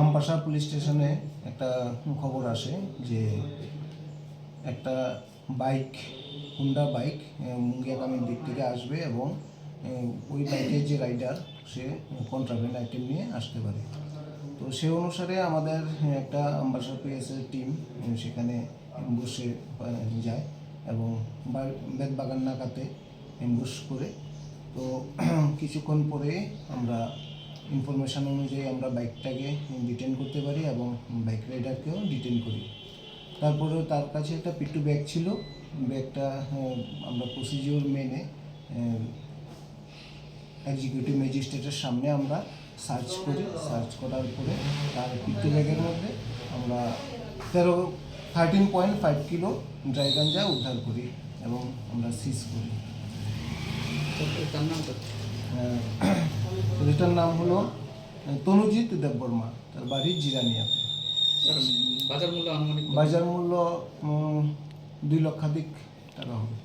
আমপাশা police স্টেশনে একটা খবর আসে যে একটা বাইক, হুন্ডা বাইক মুঙ্গিয়াকামির দিক থেকে আসবে এবং ওই বাইকের যে রাইডার সে কন্ট্রাব্যান্ড আইটেম নিয়ে আসতে পারে। তো সে অনুসারে আমাদের একটা আমবাসা পিএসের টিম সেখানে অ্যাম্বুশে যায় এবং বেতবাগান নাকাতে অ্যাম্বুশ করে। তো কিছুক্ষণ পরে আমরা ইনফরমেশান অনুযায়ী আমরা বাইকটাকে ডিটেন করতে পারি এবং বাইক রাইডারকেও ডিটেন করি। তারপরেও তার কাছে একটা পিট্টু ব্যাগ ছিল, ব্যাগটা আমরা প্রসিজিওর মেনে এক্সিকিউটিভ ম্যাজিস্ট্রেটের সামনে আমরা সার্চ করি। সার্চ করার পরে তার পিট্টু ব্যাগের মধ্যে আমরা 13.5 কিলো ড্রাই গাঞ্জা উদ্ধার করি এবং আমরা সিজ করি। এটার নাম হলো তনুজিৎ দেববর্মা, তার বাড়ি জিরানিয়াতে। বাজার মূল্য 2 লক্ষাধিক টাকা হবে।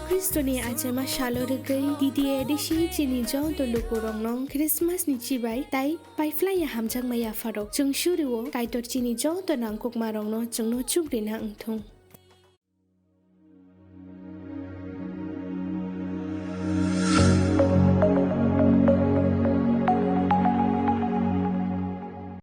Kristoni ajama shalorgai didi edishi chini jong tolu kurong nong Christmas ni chibai tai paifly ya hamjang maya farok chung shuriwo kaitor chini jong to nang kok marong no chung no chukri na angthong